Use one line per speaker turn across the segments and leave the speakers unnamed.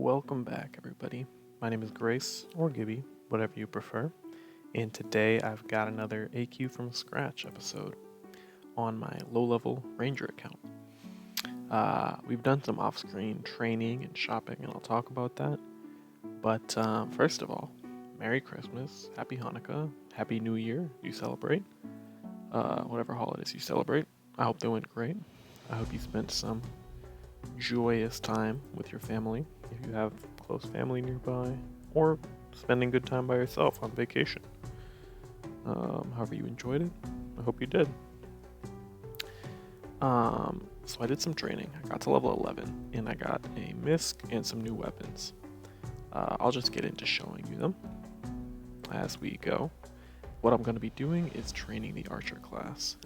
Welcome back, everybody. My name is Grace, or Gibby, whatever you prefer, and today I've got another AQ from Scratch episode on my low-level Ranger account. We've done some off-screen training and shopping, and I'll talk about that. But first of all, Merry Christmas, Happy Hanukkah, Happy New Year, you celebrate. Whatever holidays you celebrate. I hope they went great. I hope you spent some joyous time with your family, if you have close family nearby, or spending good time by yourself on vacation. However you enjoyed it, I hope you did. So I did some training. I got to level 11, and I got a MISC and some new weapons. I'll just get into showing you them as we go. What I'm going to be doing is training the Archer class.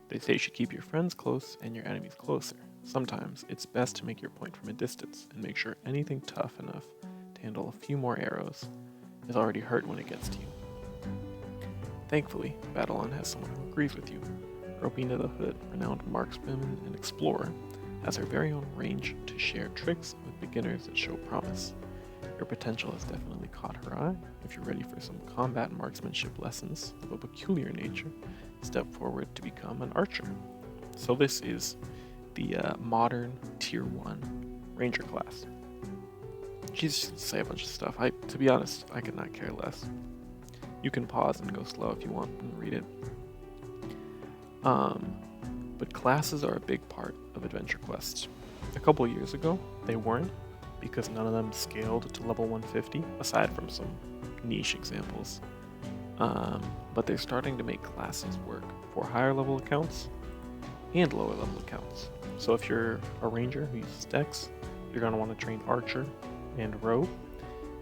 They say you should keep your friends close and your enemies closer. Sometimes it's best to make your point from a distance and make sure anything tough enough to handle a few more arrows is already hurt when it gets to you. Thankfully, Battleon has someone who agrees with you. Robina the Hood, renowned marksman and explorer, has her very own range to share tricks with beginners that show promise. Your potential has definitely caught her eye. If you're ready for some combat marksmanship lessons of a peculiar nature, step forward to become an archer. So this is the modern Tier 1 Ranger class. She's say a bunch of stuff. To be honest, I could not care less. You can pause and go slow if you want and read it. But classes are a big part of Adventure Quests. A couple years ago, they weren't, because none of them scaled to level 150, aside from some niche examples. But they're starting to make classes work for higher level accounts and lower level accounts. So if you're a ranger who uses dex, you're going to want to train archer and rogue.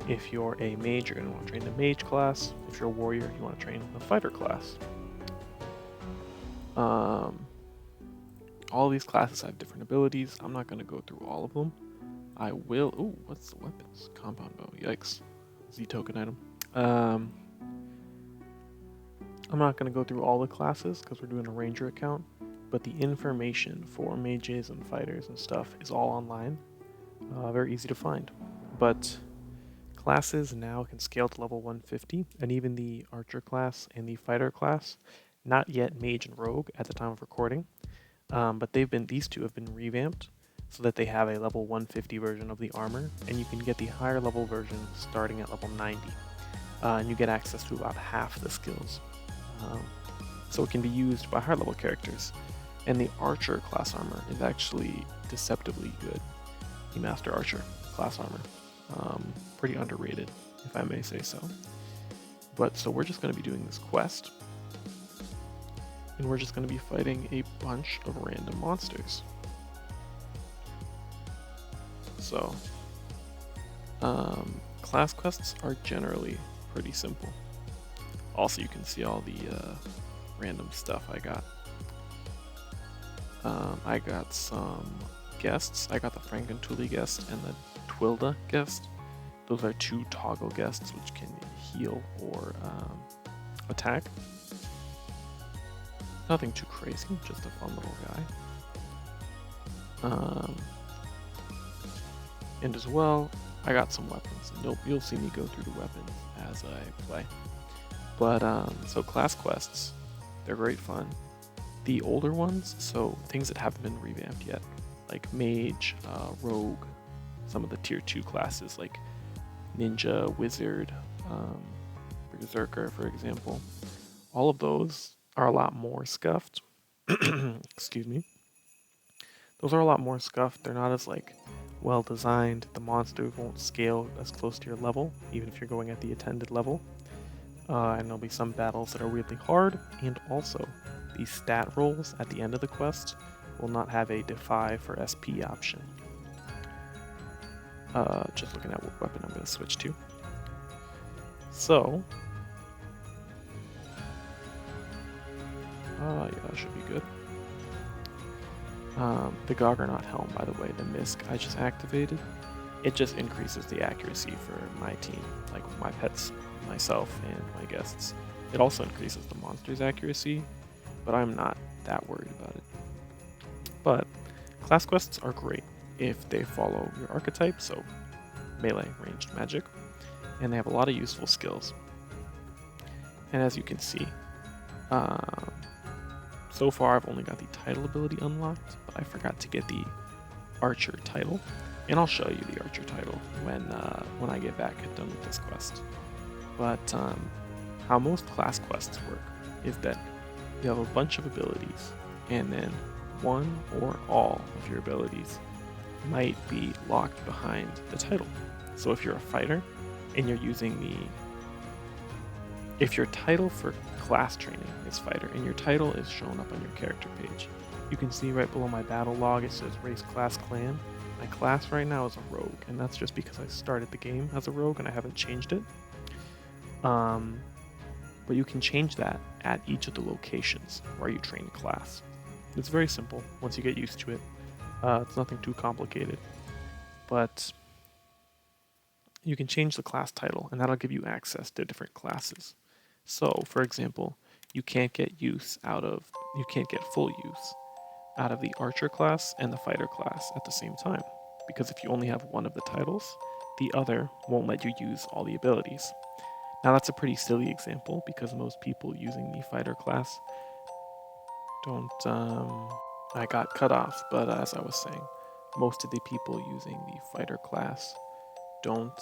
If you're a mage, you're going to want to train the mage class. If you're a warrior, you want to train the fighter class. All these classes have different abilities. I'm not going to go through all of them. I will. Ooh, what's the weapons? Compound bow. Yikes. Z token item. I'm not going to go through all the classes because we're doing a ranger account, but the information for mages and fighters and stuff is all online. Very easy to find. But classes now can scale to level 150, and even the archer class and the fighter class, not yet mage and rogue at the time of recording, but these two have been revamped so that they have a level 150 version of the armor, and you can get the higher level version starting at level 90, and you get access to about half the skills. So it can be used by higher level characters. And the Archer class armor is actually deceptively good. The Master Archer class armor. Pretty underrated, if I may say so. But so we're just going to be doing this quest. And we're just going to be fighting a bunch of random monsters. So, class quests are generally pretty simple. Also, you can see all the random stuff I got. I got some guests. I got the Frankentuli guest and the Twilda guest. Those are two toggle guests which can heal or attack. Nothing too crazy, just a fun little guy. And as well, I got some weapons. And you'll see me go through the weapons as I play. But so class quests, they're great fun. The older ones, so things that haven't been revamped yet, like mage, rogue, some of the tier 2 classes like ninja, wizard, berserker, for example. All of those are a lot more scuffed. Excuse me. Those are a lot more scuffed. They're not as well designed. The monsters won't scale as close to your level, even if you're going at the attended level. And there'll be some battles that are really hard, and also the stat rolls at the end of the quest will not have a defy for SP option. Just looking at what weapon I'm going to switch to. So, yeah, that should be good. The Goggernaut helm, by the way, the MISC I just activated, it just increases the accuracy for my team, like my pets, myself, and my guests. It also increases the monster's accuracy, but I'm not that worried about it. But class quests are great if they follow your archetype, so melee ranged magic, and they have a lot of useful skills. And as you can see, so far I've only got the title ability unlocked, but I forgot to get the archer title, and I'll show you the archer title when I get back and done with this quest. But how most class quests work is that you have a bunch of abilities, and then one or all of your abilities might be locked behind the title. So if you're a fighter and you're using if your title for class training is fighter and your title is shown up on your character page, you can see right below my battle log it says race, class, clan. My class right now is a rogue, and that's just because I started the game as a rogue and I haven't changed it. But you can change that at each of the locations where you train a class. It's very simple once you get used to it. It's nothing too complicated. But you can change the class title, and that'll give you access to different classes. So, for example, you can't get full use out of the archer class and the fighter class at the same time, because if you only have one of the titles, the other won't let you use all the abilities. Now that's a pretty silly example because most people using the fighter class don't, I got cut off, but as I was saying, most of the people using the fighter class don't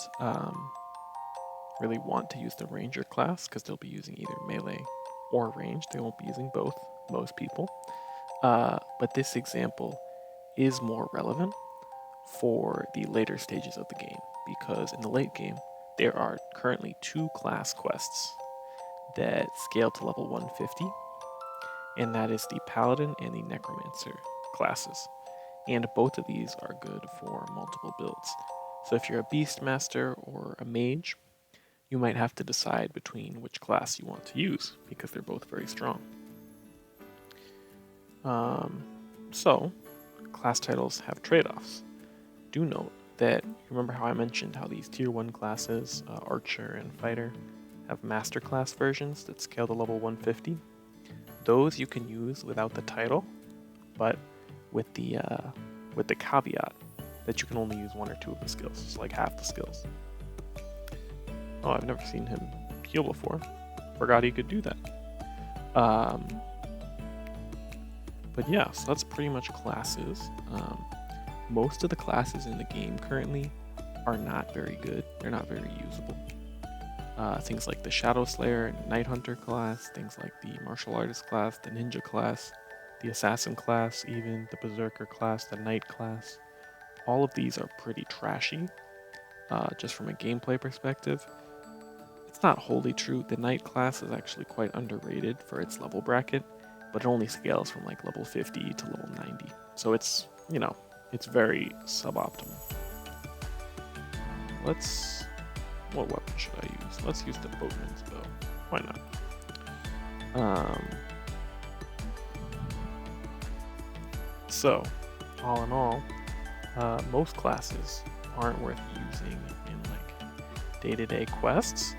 really want to use the ranger class because they'll be using either melee or range. They won't be using both, most people. But this example is more relevant for the later stages of the game, because in the late game, there are currently 2 class quests that scale to level 150, and that is the Paladin and the Necromancer classes. And both of these are good for multiple builds. So if you're a Beastmaster or a Mage, you might have to decide between which class you want to use, because they're both very strong. So, class titles have trade-offs. Do note that, remember how I mentioned how these tier 1 classes, Archer and Fighter, have master class versions that scale to level 150? Those you can use without the title, but with the caveat that you can only use 1 or 2 of the skills, so like half the skills. Oh, I've never seen him heal before. Forgot he could do that. But yeah, so that's pretty much classes. Most of the classes in the game currently are not very good. They're not very usable. Things like the Shadow Slayer and Night Hunter class, things like the Martial Artist class, the Ninja class, the Assassin class, even the Berserker class, the Knight class. All of these are pretty trashy, just from a gameplay perspective. It's not wholly true. The Knight class is actually quite underrated for its level bracket, but it only scales from like level 50 to level 90. So it's, it's very suboptimal. What weapon should I use? Let's use the boatman's bow. Why not? So, all in all, most classes aren't worth using in like day-to-day quests,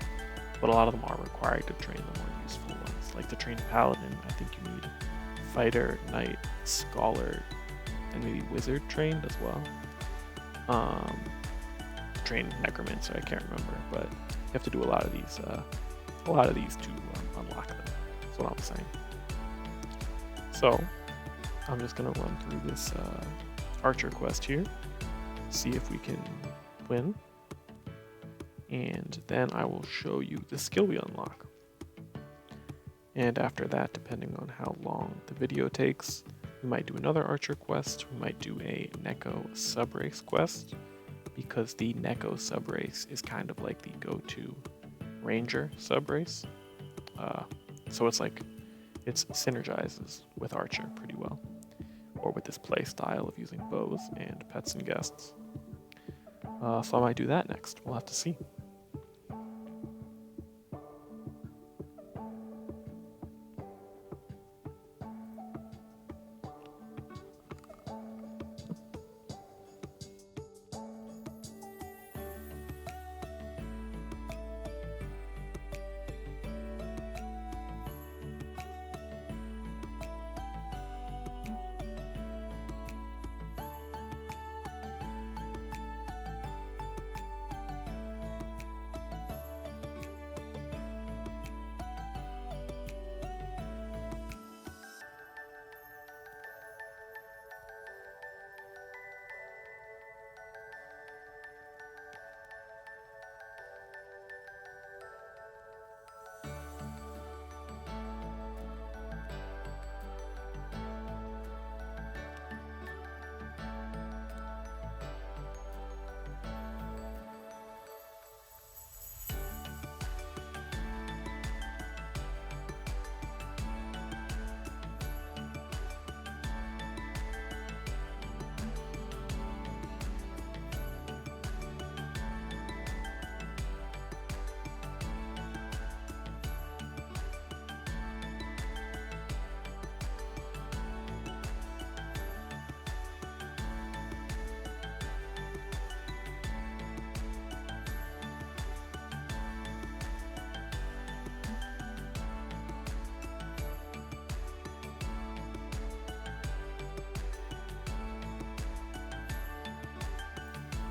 but a lot of them are required to train the more useful ones. Like to train Paladin, I think you need Fighter, Knight, Scholar, and maybe Wizard trained as well. Train Necromancer, I can't remember, but you have to do a lot of these to unlock them. That's what I'm saying. So I'm just gonna run through this Archer quest here, see if we can win, and then I will show you the skill we unlock. And after that, depending on how long the video takes, we might do another Archer quest. We might do a Neko subrace quest, because the Neko subrace is kind of like the go-to Ranger subrace. So it's like, it synergizes with Archer pretty well, or with this play style of using bows and pets and guests. So I might do that next. We'll have to see.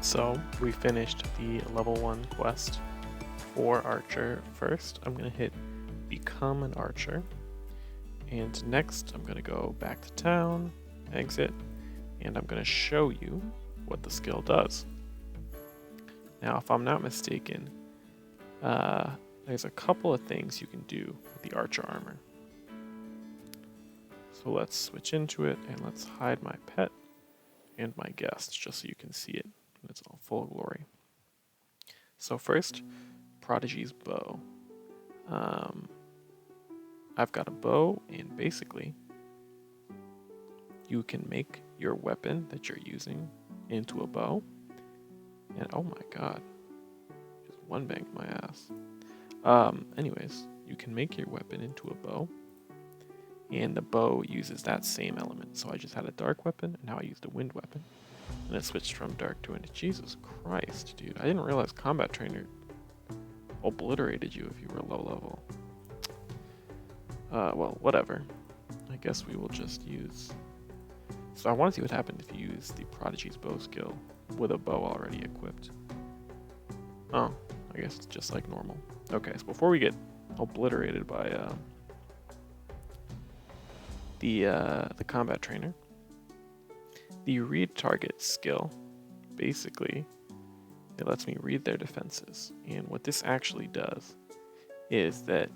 So we finished the level 1 quest for Archer first. I'm going to hit Become an Archer. And next I'm going to go back to town, exit, and I'm going to show you what the skill does. Now, if I'm not mistaken, there's a couple of things you can do with the Archer armor. So let's switch into it and let's hide my pet and my guest just so you can see it in its all full glory. So first, Prodigy's bow. I've got a bow, and basically you can make your weapon that you're using into a bow. And oh my god, just one banged my ass. Anyways, you can make your weapon into a bow, and the bow uses that same element. So I just had a dark weapon, and now I used a wind weapon, and it switched from dark to wind. Jesus Christ, dude! I didn't realize Combat Trainer obliterated you if you were low level. Well, whatever. I guess we will just use... So I want to see what happened if you use the Prodigy's bow skill with a bow already equipped. Oh, I guess it's just like normal. Okay, so before we get obliterated by the Combat Trainer, the read target skill, basically, it lets me read their defenses. And what this actually does is that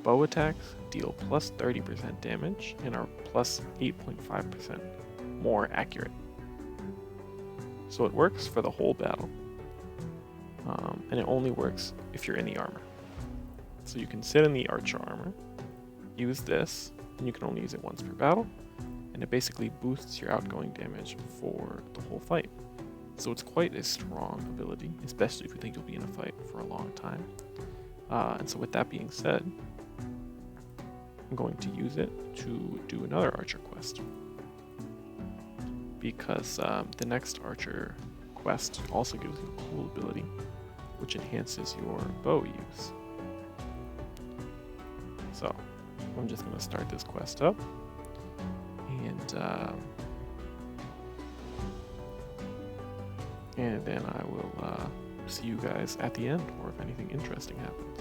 bow attacks deal plus 30% damage and are plus 8.5% more accurate. So it works for the whole battle, and it only works if you're in the armor. So you can sit in the Archer armor, use this, and you can only use it once per battle, and it basically boosts your outgoing damage for the whole fight. So it's quite a strong ability, especially if you think you'll be in a fight for a long time. And so with that being said, I'm going to use it to do another Archer quest. Because the next Archer quest also gives you a cool ability, which enhances your bow use. So, I'm just going to start this quest up, and then I will see you guys at the end, or if anything interesting happens.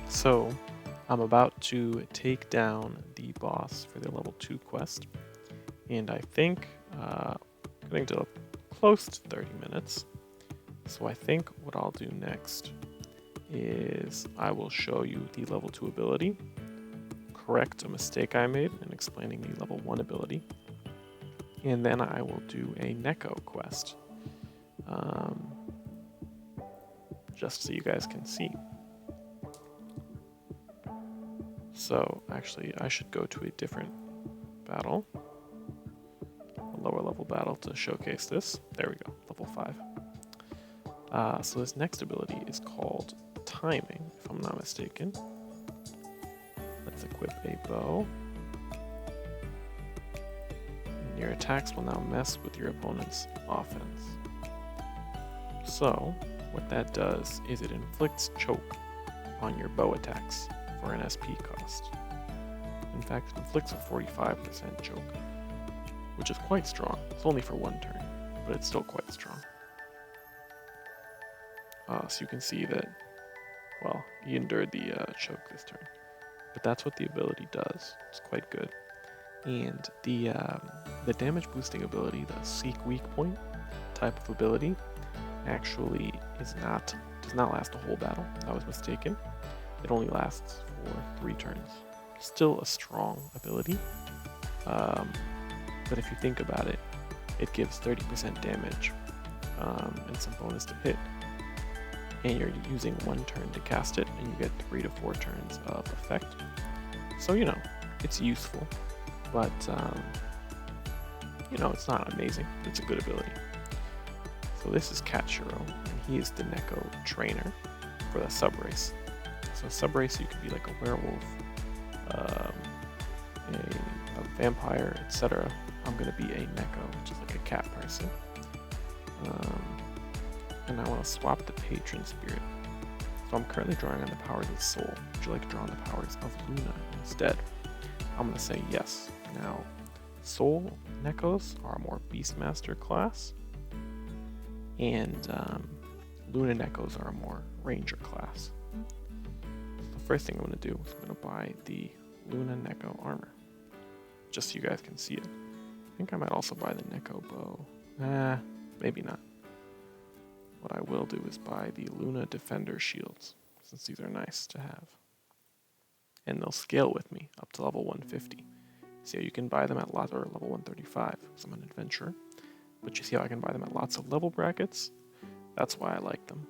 So I'm about to take down the boss for the level 2 quest, and I think getting to close to 30 minutes. So I think what I'll do next is I will show you the level 2 ability, correct a mistake I made in explaining the level 1 ability, and then I will do a Neko quest, just so you guys can see. So actually I should go to a different battle, a lower level battle to showcase this. There we go, level 5. So this next ability is called Timing, if I'm not mistaken. Let's equip a bow. And your attacks will now mess with your opponent's offense. So what that does is it inflicts choke on your bow attacks for an SP cost. In fact, it inflicts a 45% choke, which is quite strong. It's only for one turn, but it's still quite strong. So you can see that, well, he endured the choke this turn. But that's what the ability does. It's quite good. And the damage boosting ability, the Seek Weak Point type of ability, actually does not last a whole battle. I was mistaken. It only lasts for 3 turns. Still a strong ability. But if you think about it, it gives 30% damage and some bonus to hit. And you're using 1 turn to cast it, and you get 3 to 4 turns of effect. So, you know, it's useful, but, you know, it's not amazing, but it's a good ability. So this is Katshiro, and he is the Neko trainer for the subrace. So subrace, you can be like a werewolf, a vampire, etc. I'm going to be a Neko, which is like a cat person. And I want to swap the patron spirit. So I'm currently drawing on the powers of soul. Would you like to draw on the powers of Luna instead? I'm going to say yes. Now, soul Nekos are a more Beastmaster class, and Luna Nekos are a more Ranger class. So the first thing I'm going to do is I'm going to buy the Luna Neko armor, just so you guys can see it. I think I might also buy the Neko bow. Maybe not. What I will do is buy the Luna Defender shields, since these are nice to have. And they'll scale with me up to level 150. See how you can buy them at lots, or level 135, because I'm an adventurer. But you see how I can buy them at lots of level brackets? That's why I like them.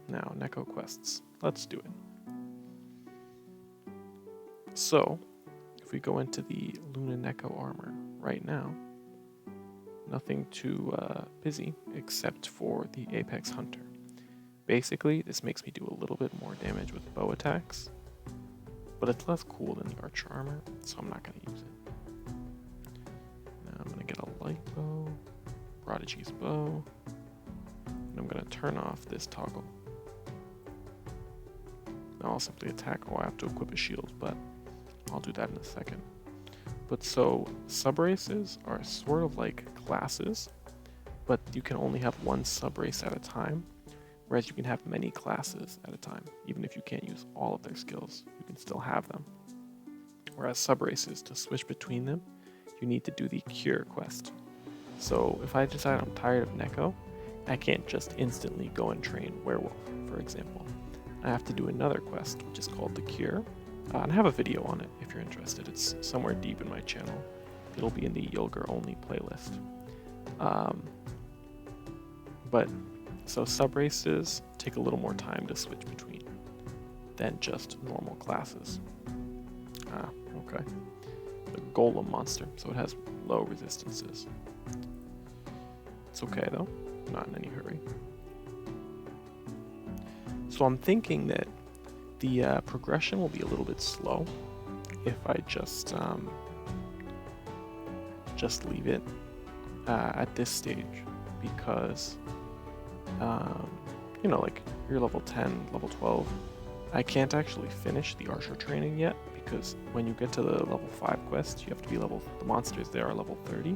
Now, Neko quests. Let's do it. So, if we go into the Luna Neko armor right now, nothing too busy except for the Apex Hunter. Basically, this makes me do a little bit more damage with bow attacks, but it's less cool than the archer armor, so I'm not going to use it. Now I'm going to get a light bow, prodigy's bow, and I'm going to turn off this toggle. Now I'll simply attack. Oh, I have to equip a shield, but I'll do that in a second. But so, subraces are sort of like classes, but you can only have one subrace at a time, whereas you can have many classes at a time. Even if you can't use all of their skills, you can still have them. Whereas subraces, to switch between them, you need to do the Cure quest. So if I decide I'm tired of Neko, I can't just instantly go and train Werewolf, for example. I have to do another quest, which is called the Cure. And I have a video on it if you're interested. It's somewhere deep in my channel. It'll be in the Yulger only playlist. But so subraces take a little more time to switch between than just normal classes. Okay. The Golem monster, so it has low resistances. It's okay though, not in any hurry. So I'm thinking that the progression will be a little bit slow if I just leave it at this stage, because you know, like you're level 10, level 12, I can't actually finish the archer training yet, because when you get to the level 5 quest, you have to be the monsters there are level 30.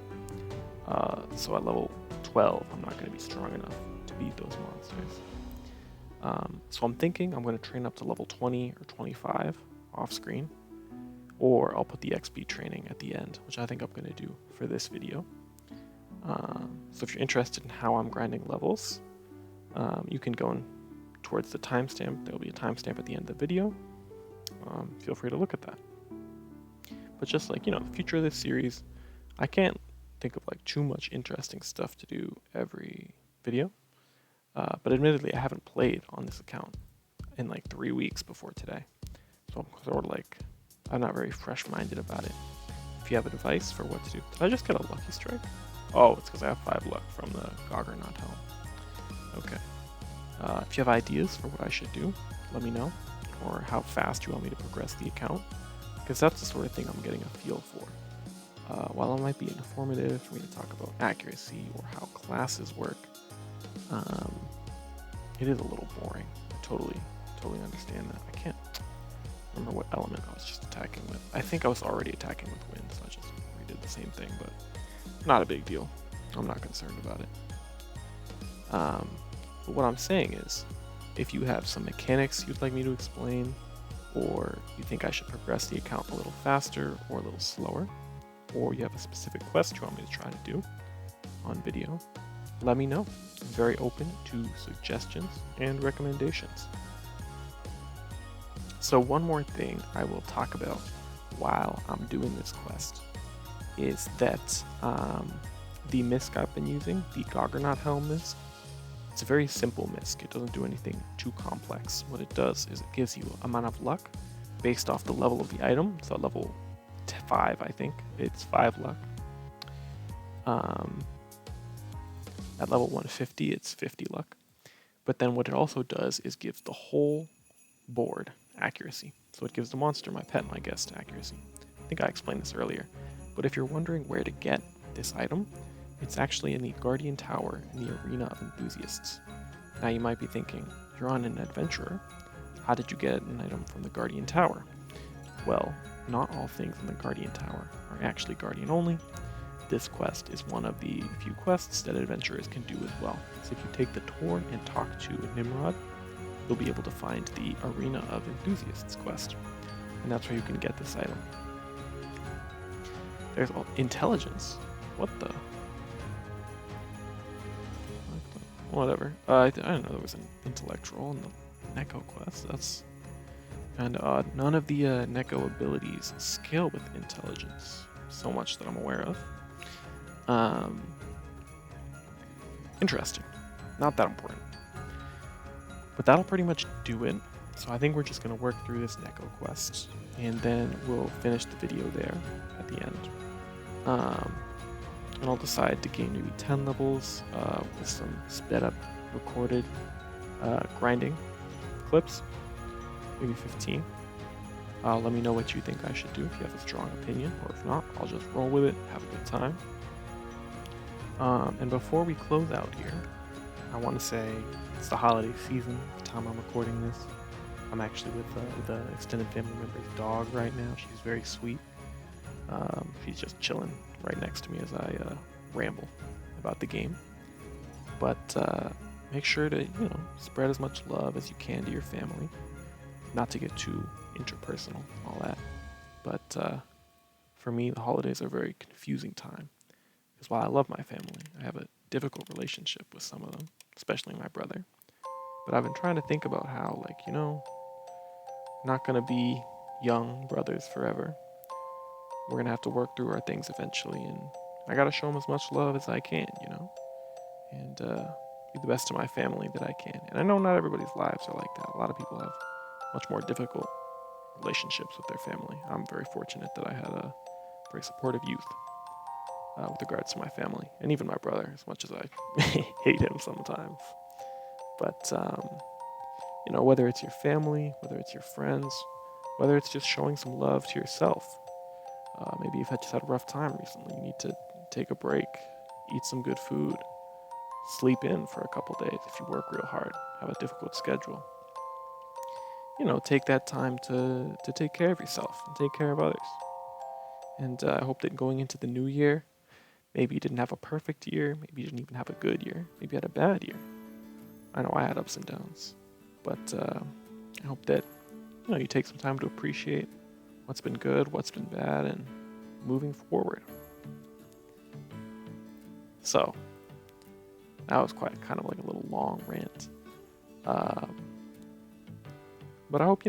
So at level 12, I'm not going to be strong enough to beat those monsters. So I'm thinking I'm going to train up to level 20 or 25 off screen, or I'll put the XP training at the end, which I think I'm going to do for this video. So if you're interested in how I'm grinding levels, you can go towards the timestamp. There will be a timestamp at the end of the video. Feel free to look at that. But just like, the future of this series, I can't think of like too much interesting stuff to do every video. But admittedly, I haven't played on this account in like 3 weeks before today. So I'm sort of like, I'm not very fresh-minded about it. If you have advice for what to do. Did I just get a lucky strike? Oh, it's because I have 5 luck from the Goggernaut helm. Okay. If you have ideas for what I should do, let me know. Or how fast you want me to progress the account. Because that's the sort of thing I'm getting a feel for. While it might be informative for me to talk about accuracy or how classes work, it is a little boring. I totally understand that. I can't remember what element I was just attacking with. I think I was already attacking with wind, so I just redid the same thing, but not a big deal. I'm not concerned about it. But what I'm saying is, if you have some mechanics you'd like me to explain, or you think I should progress the account a little faster or a little slower, or you have a specific quest you want me to try to do on video, let me know. I'm very open to suggestions and recommendations. So one more thing I will talk about while I'm doing this quest is that the misc I've been using, the Goggernaut helm misc, it's a very simple misc. It doesn't do anything too complex. What it does is it gives you an amount of luck based off the level of the item. So level 5, I think, it's 5 luck. At level 150, it's 50 luck. But then what it also does is gives the whole board accuracy. So it gives the monster, my pet, my guest accuracy. I think I explained this earlier. But if you're wondering where to get this item, it's actually in the Guardian Tower in the Arena of Enthusiasts. Now you might be thinking, you're on an adventurer. How did you get an item from the Guardian Tower? Well, not all things in the Guardian Tower are actually Guardian only. This quest is one of the few quests that adventurers can do as well. So if you take the tour and talk to Nimrod, you'll be able to find the Arena of Enthusiasts quest. And that's where you can get this item. There's intelligence. What the? Whatever. I didn't know there was an intellectual in the Neko quest. That's kind of odd. None of the Neko abilities scale with intelligence. So much that I'm aware of. Interesting. Not that important. But that'll pretty much do it. So I think we're just going to work through this Neko quest, and then we'll finish the video there at the end. And I'll decide to gain maybe 10 levels with some sped up recorded grinding clips, maybe 15. Let me know what you think I should do if you have a strong opinion, or if not, I'll just roll with it, have a good time. And before we close out here, I want to say it's the holiday season, the time I'm recording this. I'm actually with an extended family member's dog right now. She's very sweet. She's just chilling right next to me as I ramble about the game. But make sure to, spread as much love as you can to your family. Not to get too interpersonal, all that. But for me, the holidays are a very confusing time. Because while I love my family, I have a difficult relationship with some of them, especially my brother. But I've been trying to think about how, not going to be young brothers forever. We're going to have to work through our things eventually, and I got to show them as much love as I can, and be the best to my family that I can. And I know not everybody's lives are like that. A lot of people have much more difficult relationships with their family. I'm very fortunate that I had a very supportive youth with regards to my family, and even my brother, as much as I hate him sometimes. But, whether it's your family, whether it's your friends, whether it's just showing some love to yourself, maybe you've just had a rough time recently, you need to take a break, eat some good food, sleep in for a couple days if you work real hard, have a difficult schedule. Take that time to take care of yourself and take care of others. And I hope that going into the new year, maybe you didn't have a perfect year, maybe you didn't even have a good year, maybe you had a bad year. I know I had ups and downs. but I hope that you take some time to appreciate what's been good, what's been bad, and moving forward. So that was quite kind of like a little long rant, but I hope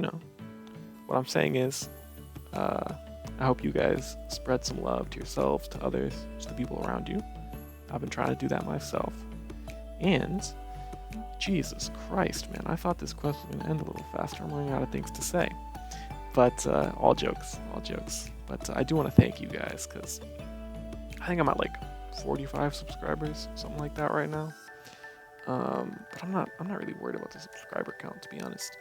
what I'm saying is, I hope you guys spread some love to yourselves, to others, to the people around you. I've been trying to do that myself. And Jesus Christ, man, I thought this quest was going to end a little faster. I'm running out of things to say. But all jokes. But I do want to thank you guys, because I think I'm at like 45 subscribers, something like that right now. But I'm not really worried about the subscriber count, to be honest.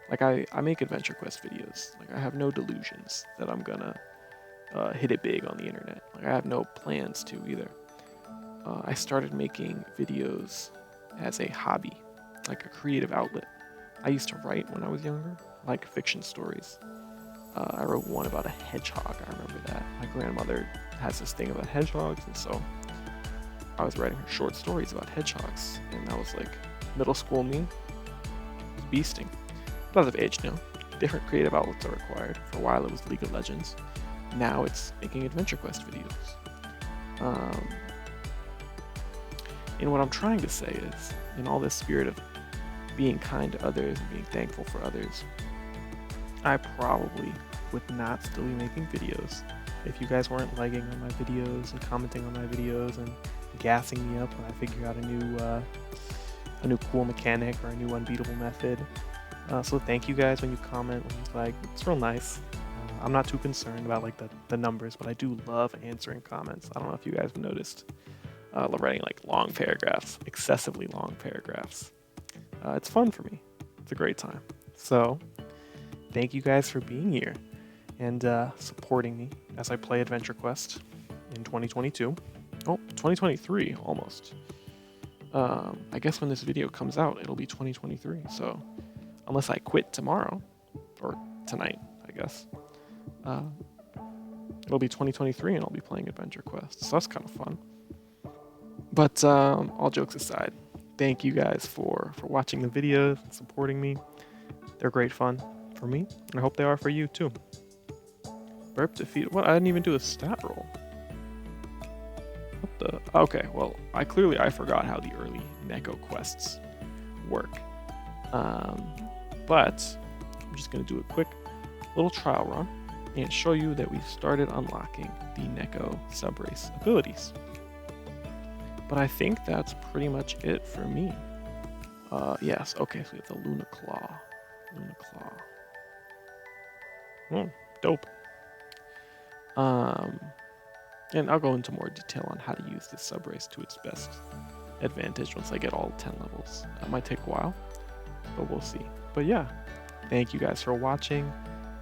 Like, I make Adventure Quest videos. Like, I have no delusions that I'm gonna hit it big on the internet. Like, I have no plans to either. I started making videos as a hobby, like a creative outlet. I used to write when I was younger, like fiction stories. I wrote one about a hedgehog, I remember that. My grandmother has this thing about hedgehogs, and so I was writing her short stories about hedgehogs, and that was like middle school me. It was beasting. But as I've aged now, different creative outlets are required. For a while it was League of Legends. Now it's making Adventure Quest videos. And what I'm trying to say is, in all this spirit of being kind to others and being thankful for others, I probably would not still be making videos if you guys weren't liking on my videos and commenting on my videos and gassing me up when I figure out a new cool mechanic or a new unbeatable method. So thank you guys when you comment. It's real nice. I'm not too concerned about like the numbers, but I do love answering comments. I don't know if you guys have noticed. Writing like long paragraphs, excessively long paragraphs. It's fun for me. It's a great time. So thank you guys for being here and supporting me as I play Adventure Quest in 2022. Oh, 2023 almost. I guess when this video comes out, it'll be 2023. So unless I quit tomorrow or tonight, I guess, it'll be 2023 and I'll be playing Adventure Quest. So that's kind of fun. But all jokes aside, thank you guys for watching the videos and supporting me. They're great fun for me, and I hope they are for you too. Burp defeat. What? I didn't even do a stat roll. What the? Okay, well, I forgot how the early Neko quests work. But I'm just gonna do a quick little trial run and show you that we've started unlocking the Neko subrace abilities. But I think that's pretty much it for me. Yes, okay, so we have the Luna Claw. Dope. And I'll go into more detail on how to use this subrace to its best advantage once I get all 10 levels. That might take a while, but we'll see. But yeah, thank you guys for watching.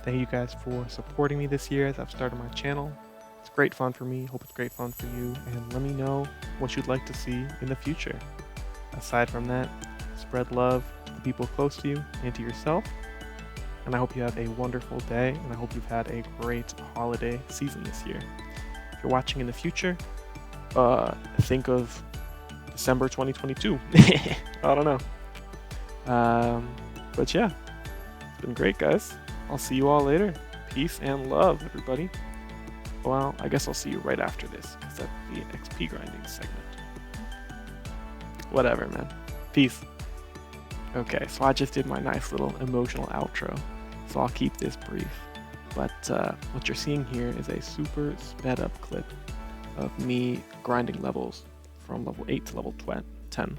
Thank you guys for supporting me this year as I've started my channel. It's great fun for me. Hope it's great fun for you. And let me know what you'd like to see in the future. Aside from that, spread love to the people close to you and to yourself. And I hope you have a wonderful day. And I hope you've had a great holiday season this year. If you're watching in the future, think of December 2022. I don't know. But yeah, it's been great, guys. I'll see you all later. Peace and love, everybody. Well, I guess I'll see you right after this, because that's the XP grinding segment. Whatever, man. Peace. Okay, so I just did my nice little emotional outro, so I'll keep this brief. But what you're seeing here is a super sped up clip of me grinding levels from level 8 to level 10.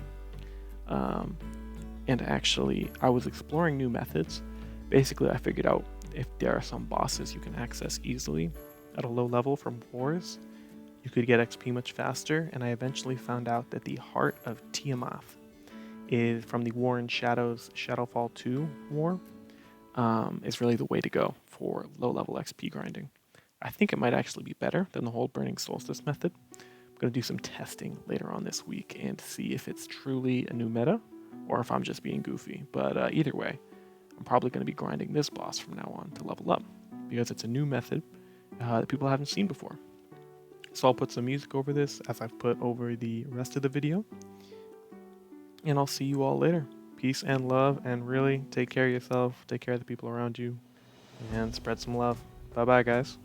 And actually, I was exploring new methods. Basically, I figured out if there are some bosses you can access easily at a low level from wars, you could get XP much faster, and I eventually found out that the Heart of Tiamat is from the War in Shadows Shadowfall 2 war, is really the way to go for low-level XP grinding. I think it might actually be better than the whole Burning Solstice method. I'm going to do some testing later on this week and see if it's truly a new meta or if I'm just being goofy. But either way, I'm probably going to be grinding this boss from now on to level up because it's a new method that people haven't seen before. So I'll put some music over this as I've put over the rest of the video. And I'll see you all later. peace and love, and really take care of yourself, take care of the people around you, and spread some love. Bye bye, guys.